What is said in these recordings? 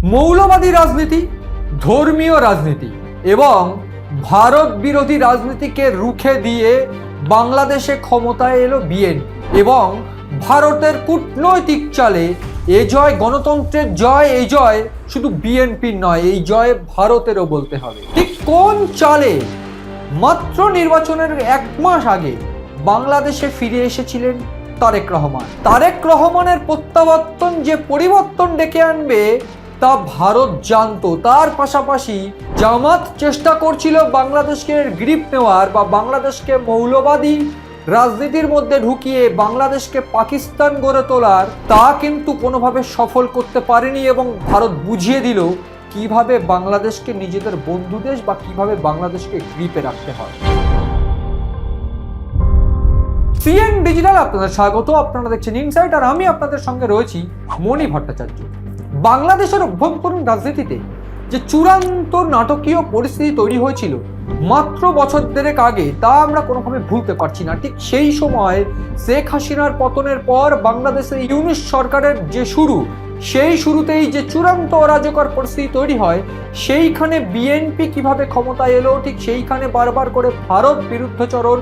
মৌলবাদী রাজনীতি, ধর্মীয় রাজনীতি এবং ভারত বিরোধী রাজনীতিকে রুখে দিয়ে বাংলাদেশে ক্ষমতায় এলো বিএনপি এবং ভারতের কূটনৈতিক চালে এ জয় গণতন্ত্রের জয়। এই জয় শুধু বিএনপির নয়, এই জয় ভারতেরও বলতে হবে। ঠিক কোন চালে মাত্র নির্বাচনের 1 মাস আগে বাংলাদেশে ফিরে এসেছিলেন তারেক রহমান। তারেক রহমানের প্রত্যাবর্তন যে পরিবর্তন ডেকে আনবে তা ভারত জানতো। তার পাশাপাশি জামাত চেষ্টা করছিল বাংলাদেশকে গ্রিপ নেওয়ার বা বাংলাদেশকে মৌলবাদী রাজনীতির মধ্যে ঢুকিয়ে বাংলাদেশকে পাকিস্তান গড়ে তোলার, তা কিন্তু কোনোভাবে সফল করতে পারেনি এবং ভারত বুঝিয়ে দিল কিভাবে বাংলাদেশকে নিজেদের বন্ধু দেশ বা কিভাবে বাংলাদেশকে গ্রিপে রাখতে হয়। সিএন ডিজিটাল আপনাদের স্বাগত। আপনারা দেখছেন ইনসাইট আর আমি আপনাদের সঙ্গে রয়েছি মণি ভট্টাচার্য। বাংলাদেশের অভ্যন্তরীণ রাজনীতিতে যে চূড়ান্ত নাটকীয় পরিস্থিতি তৈরি হয়েছিল মাত্র বছর দেড়েক আগে, তা আমরা কোনোভাবে ভুলতে পারছি না। ঠিক সেই সময় শেখ হাসিনার পতনের পর বাংলাদেশের ইউনিট সরকারের যে শুরু, সেই শুরুতেই যে চূড়ান্ত অরাজকর পরিস্থিতি তৈরি হয়, সেইখানে বিএনপি কিভাবে ক্ষমতায় এলো, ঠিক সেইখানে বারবার করে ভারত বিরুদ্ধচরণ,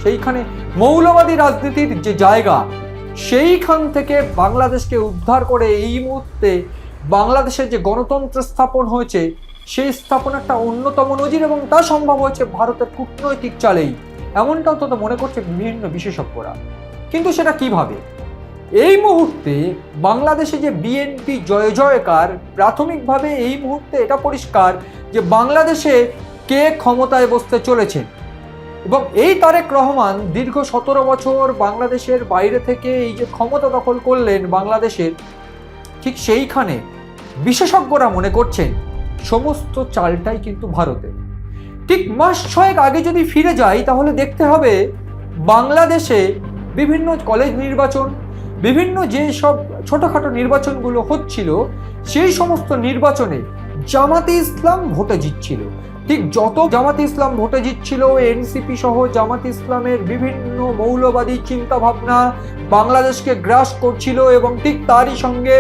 সেইখানে মৌলবাদী রাজনীতির যে জায়গা, সেইখান থেকে বাংলাদেশকে উদ্ধার করে এই মুহূর্তে বাংলাদেশে যে গণতন্ত্র স্থাপন হয়েছে, সেই স্থাপন একটা অন্যতম নজির এবং তা সম্ভব হয়েছে ভারতের কূটনৈতিক চালেই, এমনটা অন্তত মনে করছে বিভিন্ন বিশেষজ্ঞরা। কিন্তু সেটা কিভাবে? এই মুহূর্তে বাংলাদেশে যে বিএনপি জয় জয়কার, প্রাথমিকভাবে এই মুহূর্তে এটা পরিষ্কার যে বাংলাদেশে কে ক্ষমতায় বসতে চলেছে এবং এই তারেক রহমান দীর্ঘ 17 বছর বাংলাদেশের বাইরে থেকে এই যে ক্ষমতা দখল করলেন বাংলাদেশের, ঠিক সেইখানে বিশেষজ্ঞরা মনে করছেন সমস্ত চালটাই কিন্তু ভারতের। ঠিক মাস 6 আগে যদি ফিরে যাই তাহলে দেখতে হবে বাংলাদেশে বিভিন্ন কলেজ নির্বাচন, বিভিন্ন যে সব ছোটখাটো নির্বাচনগুলো হচ্ছিল, সেই সমস্ত নির্বাচনে জামাতে ইসলাম ভোটে জিতছিল। ঠিক যত জামাতে ইসলাম ভোটে জিতছিল, এনসিপি সহ জামাতে ইসলামের বিভিন্ন মৌলবাদী চিন্তা ভাবনা বাংলাদেশকে গ্রাস করছিল এবং ঠিক তারই সঙ্গে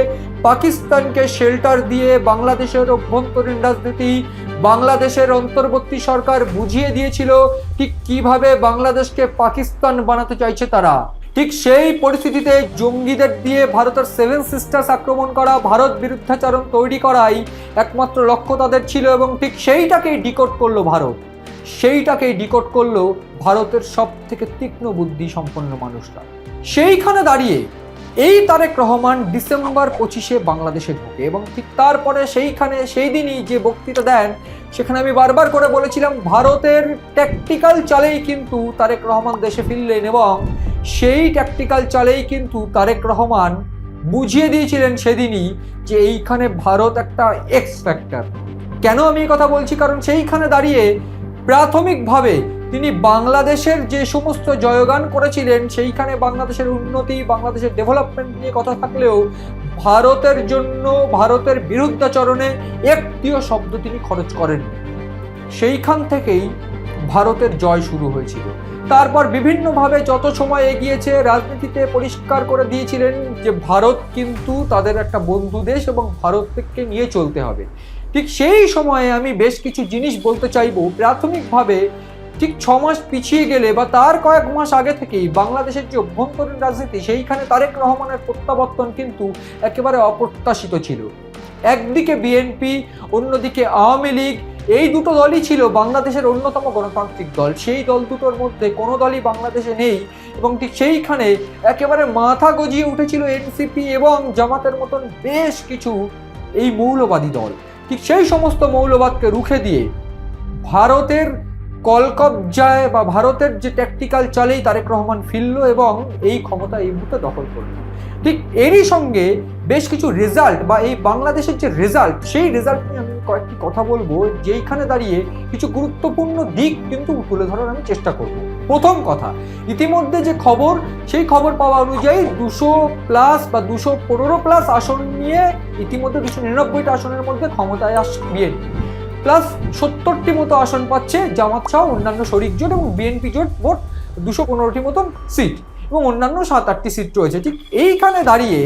পাকিস্তানকে শেল্টার দিয়ে বাংলাদেশের অভ্যন্তরীণ রাজনীতি, বাংলাদেশের অন্তর্বর্তী সরকার বুঝিয়ে দিয়েছিল ঠিক কিভাবে বাংলাদেশকে পাকিস্তান বানাতে চাইছে তারা। ঠিক সেই পরিস্থিতিতে জঙ্গিদের দিয়ে ভারতের 7 সিস্টার্স আক্রমণ করা, ভারত বিরুদ্ধাচরণ তৈরি করাই একমাত্র লক্ষ্য তাদের ছিল এবং ঠিক সেইটাকেই ডিকোড করলো ভারত। সেইটাকেই ডিকোড করলো ভারতের সব থেকে তীক্ষ্ণ বুদ্ধি সম্পন্ন মানুষরা। সেইখানে দাঁড়িয়ে এই তারেক রহমান ডিসেম্বর 25 বাংলাদেশে ঢোকে এবং ঠিক তারপরে সেইখানে সেই দিনই যে বক্তৃতা দেন, সেখানে আমি বারবার করে বলেছিলাম ভারতের ট্যাকটিক্যাল চালেই কিন্তু তারেক রহমান দেশে ফিরলেন এবং সেই ট্যাকটিক্যাল চালেই কিন্তু তারেক রহমান বুঝিয়ে দিয়েছিলেন সেদিনই যে এইখানে ভারত একটা এক্স ফ্যাক্টর। কেন আমি এই কথা বলছি? কারণ সেইখানে দাঁড়িয়ে প্রাথমিকভাবে তিনি বাংলাদেশের যে সমস্ত জয়গান করেছিলেন, সেইখানে বাংলাদেশের উন্নতি, বাংলাদেশের ডেভেলপমেন্ট নিয়ে কথা থাকলেও ভারতের জন্য, ভারতের বিরুদ্ধাচরণে একটিও শব্দ তিনি খরচ করেন। সেইখান থেকেই ভারতের জয় শুরু হয়েছিল। তারপর বিভিন্নভাবে যত সময় এগিয়েছে রাজনীতিতে পরিষ্কার করে দিয়েছিলেন যে ভারত কিন্তু তাদের একটা বন্ধু দেশ এবং ভারতকে নিয়ে চলতে হবে। ঠিক সেই সময়ে আমি বেশ কিছু জিনিস বলতে চাইবো। প্রাথমিকভাবে ঠিক 6 মাস পিছিয়ে গেলে বা তার কয়েক মাস আগে থেকেই বাংলাদেশের যে অভ্যন্তরীণ রাজনীতি, সেইখানে তারেক রহমানের প্রত্যাবর্তন কিন্তু একেবারে অপ্রত্যাশিত ছিল। একদিকে বিএনপি, অন্যদিকে আওয়ামী লীগ, এই দুটো দলই ছিল বাংলাদেশের অন্যতম গণতান্ত্রিক দল। সেই দল দুটোর মধ্যে কোনো দলই বাংলাদেশে নেই এবং ঠিক সেইখানে একেবারে মাথা গজিয়ে উঠেছিল এনসিপি এবং জামাতের মতন বেশ কিছু এই মৌলবাদী দল। ঠিক সেই সমস্ত মৌলবাদকে রুখে দিয়ে ভারতের কলকবজায় বা ভারতের যে ট্যাকটিক্যাল চালেই তারেক রহমান ফিরল এবং এই ক্ষমতা এই মুহূর্তে দখল করল। ঠিক এরই সঙ্গে বেশ কিছু রেজাল্ট বা এই বাংলাদেশের যে রেজাল্ট, সেই রেজাল্ট নিয়ে আমি কয়েকটি কথা বলবো, যেইখানে দাঁড়িয়ে কিছু গুরুত্বপূর্ণ দিক কিন্তু তুলে ধরার আমি চেষ্টা করব। প্রথম কথা, ইতিমধ্যে যে খবর, সেই খবর পাওয়া অনুযায়ী 200+ বা 215+ আসন নিয়ে ইতিমধ্যে 299টা আসনের মধ্যে ক্ষমতায় আসছে বিএনপি, প্লাস 70টি মতো আসন পাচ্ছে জামাত সহ অন্যান্য শরিক জোট এবং বিএনপি জোট মোট 215টি মতন সিট এবং অন্যান্য 7-8টি সিট রয়েছে। ঠিক এইখানে দাঁড়িয়ে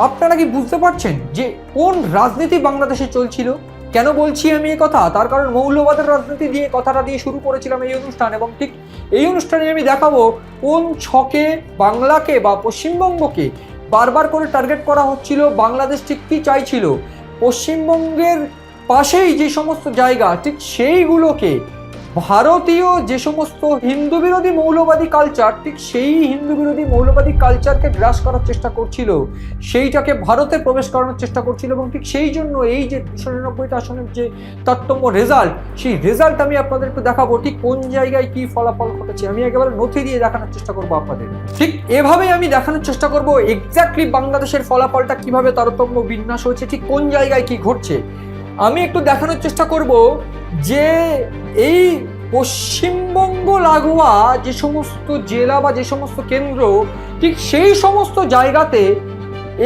আপনারা কি বুঝতে পারছেন যে কোন রাজনীতি বাংলাদেশে চলছিল? কেন বলছি আমি এই কথা? তার কারণ মৌলবাদের রাজনীতি দিয়ে কথাটা দিয়ে শুরু করেছিলাম এই অনুষ্ঠান, এবং ঠিক এই অনুষ্ঠানে আমি দেখাবো কোন ছকে বাংলাকে বা পশ্চিমবঙ্গকে বারবার করে টার্গেট করা হচ্ছিল। বাংলাদেশ ঠিক কি চাইছিল, পশ্চিমবঙ্গের পাশেই যে সমস্ত জায়গা ঠিক সেইগুলোকে ভারতীয় যে সমস্ত হিন্দু বিরোধী মৌলবাদী কালচার, ঠিক সেই হিন্দু বিরোধী মৌলবাদী কালচারকে গ্রাস করার চেষ্টা করছিল, সেইটাকে ভারতে প্রবেশ করানোর চেষ্টা করছিল। এবং ঠিক সেই জন্য এই যে 299টা আসনের যে তারতম্য রেজাল্ট, সেই রেজাল্ট আমি আপনাদের একটু দেখাবো ঠিক কোন জায়গায় কি ফলাফল ঘটেছে। আমি একেবারে নথি দিয়ে দেখানোর চেষ্টা করবো আপনাদের। ঠিক এভাবেই আমি দেখানোর চেষ্টা করব এক্স্যাক্টলি বাংলাদেশের ফলাফলটা কিভাবে তারতম্য বিন্যাস হয়েছে, ঠিক কোন জায়গায় কি ঘটছে। আমি একটু দেখানোর চেষ্টা করব যে এই পশ্চিমবঙ্গ লাগোয়া যে সমস্ত জেলা বা যে সমস্ত কেন্দ্র, ঠিক সেই সমস্ত জায়গাতে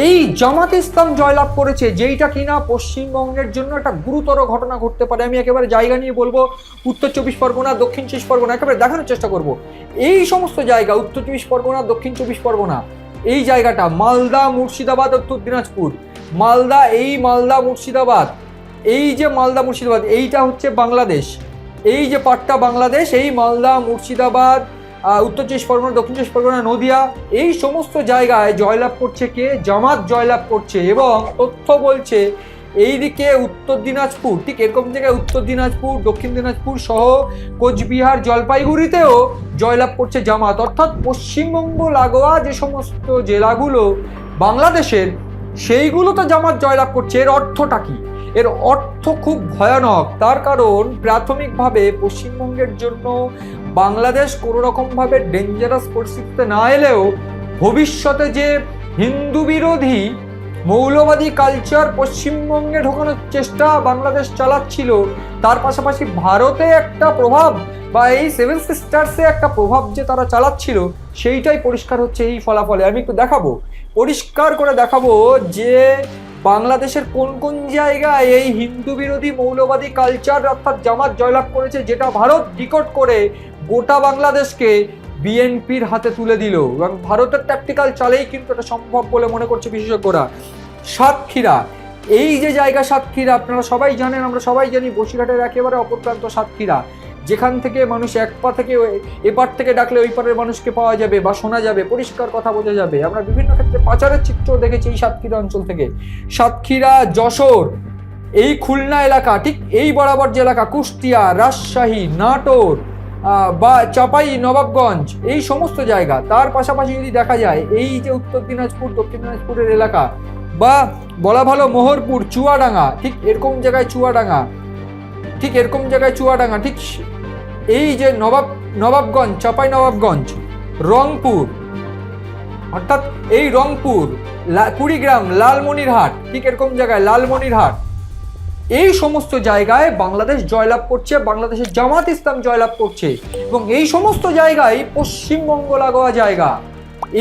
এই জামাত ইসলাম জয়লাভ করেছে, যেইটা কিনা পশ্চিমবঙ্গের জন্য একটা গুরুতর ঘটনা ঘটতে পারে। আমি একেবারে জায়গা নিয়ে বলবো, উত্তর 24 পরগনা, দক্ষিণ 24 পরগনা, একেবারে দেখানোর চেষ্টা করব এই সমস্ত জায়গা, উত্তর 24 পরগনা, দক্ষিণ 24 পরগনা, এই জায়গাটা মালদা, মুর্শিদাবাদ, উত্তর দিনাজপুর, মালদা, এই মালদা মুর্শিদাবাদ, এই যে মালদা মুর্শিদাবাদ, এইটা হচ্ছে বাংলাদেশ, এই যে পাটটা বাংলাদেশ, এই মালদা মুর্শিদাবাদ, উত্তর 24 পরগনা, দক্ষিণ 24 পরগনা, নদিয়া, এই সমস্ত জায়গায় জয়লাভ করছে কে? জামাত জয়লাভ করছে। এবং তথ্য বলছে এইদিকে উত্তর দিনাজপুর, ঠিক এরকম জায়গায় উত্তর দিনাজপুর, দক্ষিণ দিনাজপুর সহ কোচবিহার, জলপাইগুড়িতেও জয়লাভ করছে জামাত। অর্থাৎ পশ্চিমবঙ্গ লাগোয়া যে সমস্ত জেলাগুলো বাংলাদেশের, সেইগুলোতে জামাত জয়লাভ করছে। এর অর্থটা কি? এর অর্থ খুব ভয়ানক। তার কারণ প্রাথমিকভাবে পশ্চিমবঙ্গের জন্য বাংলাদেশ কোনো রকমভাবে ডেঞ্জারাস পরিস্থিতিতে না এলেও ভবিষ্যতে যে হিন্দু বিরোধী মৌলবাদী কালচার পশ্চিমবঙ্গে ঢোকানোর চেষ্টা বাংলাদেশ চালাচ্ছিল, তার পাশাপাশি ভারতে একটা প্রভাব বা এই সেভেন সিস্টার্সে একটা প্রভাব যে তারা চালাচ্ছিল, সেইটাই পরিষ্কার হচ্ছে এই ফলাফলে। আমি একটু দেখাবো, পরিষ্কার করে দেখাবো যে বাংলাদেশের কোন কোন জায়গায় এই হিন্দু বিরোধী মৌলবাদী কালচার অর্থাৎ জামাত জয়লাভ করেছে, যেটা ভারত ডিকোড করে গোটা বাংলাদেশকে বিএনপির হাতে তুলে দিল। এবং ভারতের ট্যাকটিক্যাল চালেই কিন্তু এটা সম্ভব বলে মনে করছে বিশেষজ্ঞরা। সাতক্ষীরা, এই যে জায়গা সাতক্ষীরা, আপনারা সবাই জানেন, আমরা সবাই জানি, বসিরহাটের একেবারে অপর প্রান্ত সাতক্ষীরা, যেখান থেকে মানুষ এক পা থেকে এপার থেকে ডাকলে ওই পারের মানুষকে পাওয়া যাবে বা শোনা যাবে, পরিষ্কার কথা বোঝা যাবে। আমরা বিভিন্ন ক্ষেত্রে পাচারের চিত্র দেখেছি এই সাতক্ষীরা অঞ্চল থেকে। সাতক্ষীরা, যশোর, এই খুলনা এলাকা, ঠিক এই বরাবর যে এলাকা, কুষ্টিয়া, রাজশাহী, নাটোর বা চাপাই নবাবগঞ্জ, এই সমস্ত জায়গা। তার পাশাপাশি যদি দেখা যায় এই যে উত্তর দিনাজপুর, দক্ষিণ দিনাজপুরের এলাকা, বা বলা ভালো মোহরপুর, চুয়াডাঙ্গা, ঠিক এরকম জায়গায় চুয়াডাঙ্গা, ঠিক এরকম জায়গায় চুয়াডাঙ্গা, ঠিক এই যে নবাবগঞ্জ, চাপাই নবাবগঞ্জ, রংপুর, অর্থাৎ এই রংপুর, কুড়িগ্রাম, লালমনিরহাট, ঠিক এরকম জায়গায় লালমনিরহাট, এই সমস্ত জায়গায় বাংলাদেশ জয়লাভ করছে, বাংলাদেশের জামাত ইসলাম জয়লাভ করছে। এবং এই সমস্ত জায়গায় পশ্চিমবঙ্গ লাগোয়া জায়গা,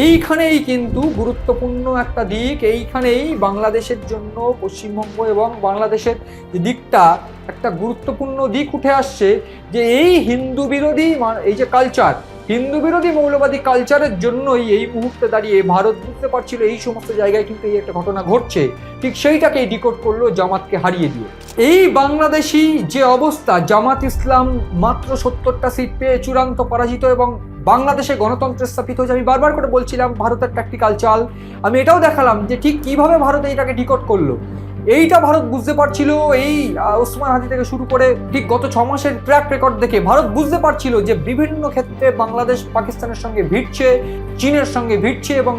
এইখানেই কিন্তু গুরুত্বপূর্ণ একটা দিক। এইখানেই বাংলাদেশের জন্য পশ্চিমবঙ্গ এবং বাংলাদেশের যে দিকটা, একটা গুরুত্বপূর্ণ দিক উঠে আসছে, যে এই হিন্দু বিরোধী এই যে কালচার, হিন্দু বিরোধী মৌলবাদী কালচারের জন্যই এই মুহূর্তে দাঁড়িয়ে ভারত বুঝতে পারছিল এই সমস্ত জায়গায় কিন্তু এই একটা ঘটনা ঘটছে, ঠিক সেইটাকেই ডিকোড করলো জামাতকে হারিয়ে দিয়ে। এই বাংলাদেশি যে অবস্থা, জামাত ইসলাম মাত্র 70টা সিট পেয়ে চূড়ান্ত পরাজিত এবং বাংলাদেশে গণতন্ত্র স্থাপিত হয়েছে। আমি বারবার করে বলছিলাম ভারতের ট্যাকটিক্যাল চাল, আমি এটাও দেখালাম যে ঠিক কিভাবে ভারত এইটাকে ডিকোড করলো। এইটা ভারত বুঝতে পারছিল, এই ওসমান হাদি থেকে শুরু করে ঠিক গত 6 মাসের ট্র্যাক রেকর্ড দেখে ভারত বুঝতে পারছিল যে বিভিন্ন ক্ষেত্রে বাংলাদেশ পাকিস্তানের সঙ্গে ভিড়ছে, চীনের সঙ্গে ভিড়ছে, এবং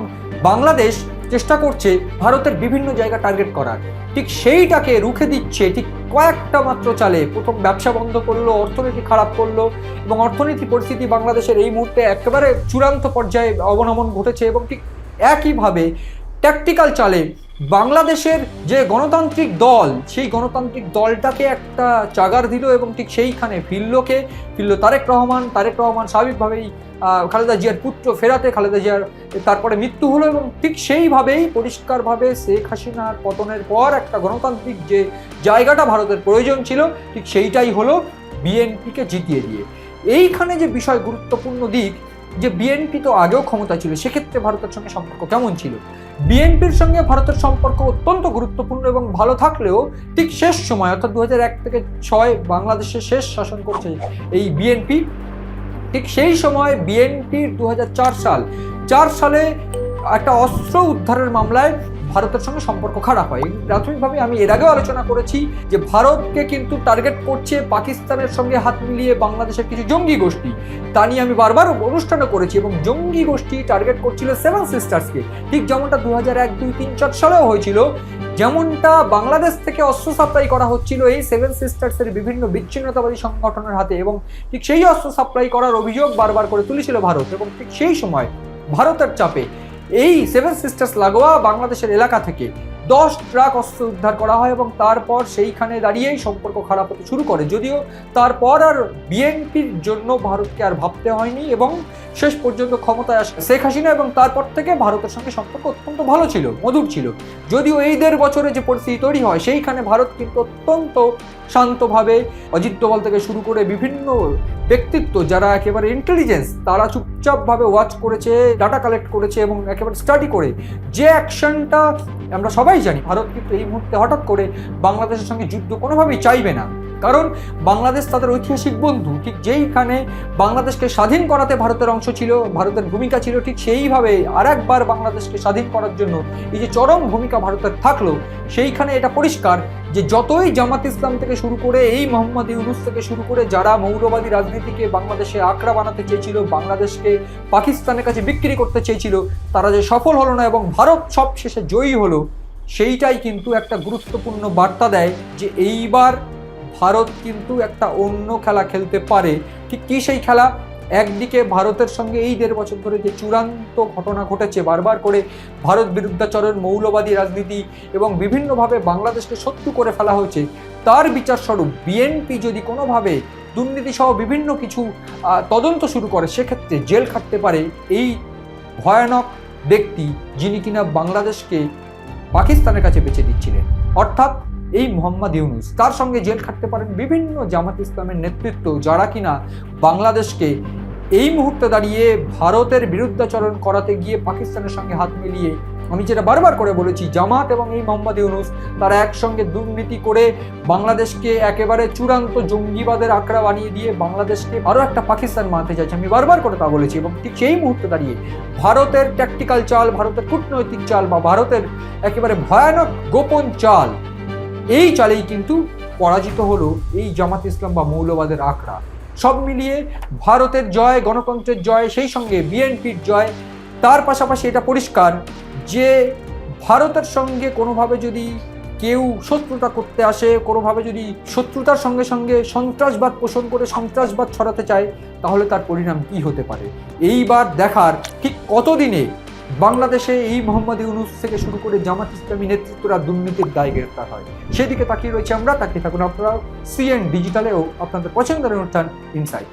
বাংলাদেশ চেষ্টা করছে ভারতের বিভিন্ন জায়গা টার্গেট করার। ঠিক সেইটাকে রুখে দিচ্ছে ঠিক কয়েকটা মাত্র চালে। প্রথম ব্যবসা বন্ধ করলো, অর্থনীতি খারাপ করলো, এবং অর্থনীতি পরিস্থিতি বাংলাদেশের এই মুহূর্তে একেবারে চূড়ান্ত পর্যায়ে অবনমন ঘটেছে। এবং ঠিক একইভাবে ট্যাকটিক্যাল চালে বাংলাদেশের যে গণতান্ত্রিক দল, সেই গণতান্ত্রিক দলটাকে একটা চাগার দিল, এবং ঠিক সেইখানে ফিরল তারেক রহমান স্বাভাবিকভাবেই খালেদা জিয়ার পুত্র ফেরাতে। খালেদা জিয়ার তারপরে মৃত্যু হলো, এবং ঠিক সেইভাবেই পরিষ্কারভাবে শেখ হাসিনার পতনের পর একটা গণতান্ত্রিক যে জায়গাটা ভারতের প্রয়োজন ছিল, ঠিক সেইটাই হলো বিএনপিকে জিতিয়ে দিয়ে। এইখানে যে বিষয় গুরুত্বপূর্ণ দিক, যে বিএনপি তো আগেও ক্ষমতা ছিল, সেক্ষেত্রে ভারতের সঙ্গে সম্পর্ক কেমন ছিল, বিএনপির সঙ্গে ভারতের সম্পর্ক অত্যন্ত গুরুত্বপূর্ণ এবং ভালো থাকলেও ঠিক শেষ সময় অর্থাৎ 2001 থেকে 6 বাংলাদেশে শেষ শাসন করছে এই বিএনপি। ঠিক সেই সময় বিএনপির 2004 সালে একটা অস্ত্র উদ্ধারের মামলায় ভারতের সঙ্গে সম্পর্ক খারাপ হয়। প্রাথমিকভাবে আমি এর আগেও আলোচনা করেছি যে ভারতকে কিন্তু টার্গেট করছে পাকিস্তানের সঙ্গে হাত মিলিয়ে বাংলাদেশের কিছু জঙ্গি গোষ্ঠী, তা নিয়ে আমি বারবার অনুষ্ঠানও করেছি। এবং জঙ্গি গোষ্ঠী টার্গেট করছিল সেভেন সিস্টার্সকে, ঠিক যেমনটা 2001, 2, 3, 4 সালেও হয়েছিল। যেমনটা বাংলাদেশ থেকে অস্ত্র সাপ্লাই করা হচ্ছিল এই সেভেন সিস্টার্সের বিভিন্ন বিচ্ছিন্নতাবাদী সংগঠনের হাতে, এবং ঠিক সেই অস্ত্র সাপ্লাই করার অভিযোগ বারবার করে তুলেছিল ভারত। এবং ঠিক সেই সময় ভারতের চাপে এই সেভেন সিস্টার্স লাগোয়া বাংলাদেশের এলাকা থেকে 10 ট্রাক অস্ত্র উদ্ধার করা হয়, এবং তারপর সেইখানে দাঁড়িয়েই সম্পর্ক খারাপ হতে শুরু করে। যদিও তারপর আর বিএনপির জন্য ভারতকে আর ভাবতে হয়নি, এবং শেষ পর্যন্ত ক্ষমতায় আসে শেখ হাসিনা, এবং তারপর থেকে ভারতের সঙ্গে সম্পর্ক অত্যন্ত ভালো ছিল, মধুর ছিল। যদিও এই 1.5 বছরে যে পরিস্থিতি তৈরি হয় সেইখানে ভারত কিন্তু অত্যন্ত শান্তভাবে অজিত দোভাল থেকে শুরু করে বিভিন্ন ব্যক্তিত্ব যারা একেবারে ইন্টেলিজেন্স, তারা চুপচাপভাবে ওয়াচ করেছে, ডাটা কালেক্ট করেছে এবং একেবারে স্টাডি করে যে অ্যাকশনটা আমরা সবাই জানি, ভারত কিন্তু এই মুহূর্তে হঠাৎ করে বাংলাদেশের সঙ্গে যুদ্ধ কোনোভাবেই চাইবে না। কারণ বাংলাদেশ তাদের ঐতিহাসিক বন্ধু। ঠিক যেইখানে বাংলাদেশকে স্বাধীন করাতে ভারতের অংশ ছিল, ভারতের ভূমিকা ছিল, ঠিক সেইভাবে আরেকবার বাংলাদেশকে স্বাধীন করার জন্য এই যে চরম ভূমিকা ভারতের থাকলো, সেইখানে এটা পরিষ্কার যে যতই জামাত ইসলাম থেকে শুরু করে এই মোহাম্মদ ইউনূস থেকে শুরু করে যারা মৌলবাদী রাজনীতিকে বাংলাদেশে আঁকড়া বানাতে চেয়েছিল, বাংলাদেশকে পাকিস্তানের কাছে বিক্রি করতে চেয়েছিল, তারা যে সফল হলো না এবং ভারত সব শেষে জয়ী হলো, সেইটাই কিন্তু একটা গুরুত্বপূর্ণ বার্তা দেয় যে এইবার ভারত কিন্তু একটা অন্য খেলা খেলতে পারে। ঠিক কি সেই খেলা? একদিকে ভারতের সঙ্গে এই 1.5 বছর ধরে যে চূড়ান্ত ঘটনা ঘটেছে, বারবার করে ভারত বিরুদ্ধাচরণ, মৌলবাদী রাজনীতি এবং বিভিন্নভাবে বাংলাদেশকে শত্রু করে ফেলা হয়েছে, তার বিচারস্বরূপ বিএনপি যদি কোনোভাবে দুর্নীতি সহ বিভিন্ন কিছু তদন্ত শুরু করে, সেক্ষেত্রে জেল খাটতে পারে এই ভয়ানক ব্যক্তি যিনি কিনা বাংলাদেশকে পাকিস্তানের কাছে বেচে দিচ্ছিলেন, অর্থাৎ এই মোহাম্মদ ইউনূস। তার সঙ্গে জেল খাটতে পারেন বিভিন্ন জামাত ইসলামের নেতৃত্ব, যারা কিনা বাংলাদেশকে এই মুহূর্তে দাঁড়িয়ে ভারতের বিরুদ্ধাচরণ করাতে গিয়ে পাকিস্তানের সঙ্গে হাত মিলিয়ে, আমি যেটা বারবার করে বলেছি, জামাত এবং এই মোহাম্মদ ইউনূস তারা একসঙ্গে দুর্নীতি করে বাংলাদেশকে একেবারে চূড়ান্ত জঙ্গিবাদের আঁকড়া বানিয়ে দিয়ে বাংলাদেশকে আরও একটা পাকিস্তান মানতে চাইছে। আমি বারবার করে তা বলেছি। এবং ঠিক সেই মুহূর্তে দাঁড়িয়ে ভারতের ট্যাকটিক্যাল চাল, ভারতের কূটনৈতিক চাল বা ভারতের একেবারে ভয়ানক গোপন চাল, এই চালেই কিন্তু পরাজিত হলো এই জামাত ইসলাম বা মৌলবাদের আঁকড়া। সব মিলিয়ে ভারতের জয়, গণতন্ত্রের জয়, সেই সঙ্গে বিএনপির জয়। তার পাশাপাশি এটা পরিষ্কার যে ভারতের সঙ্গে কোনোভাবে যদি কেউ শত্রুতা করতে আসে, কোনোভাবে যদি শত্রুতার সঙ্গে সঙ্গে সন্ত্রাসবাদ পোষণ করে সন্ত্রাসবাদ ছড়াতে চায়, তাহলে তার পরিণাম কি হতে পারে। এইবার দেখার ঠিক কতদিনে বাংলাদেশে এই মোহাম্মদ ইউনূস থেকে শুরু করে জামাত ইসলামী নেতৃত্বরা দুর্নীতির দায়ে গ্রেফতার হয়। সেদিকে তাকিয়ে রয়েছে আমরা, তাকিয়ে থাকুন আপনারা সিএন ডিজিটালেও আপনাদের পছন্দের অনুষ্ঠান ইনসাইট।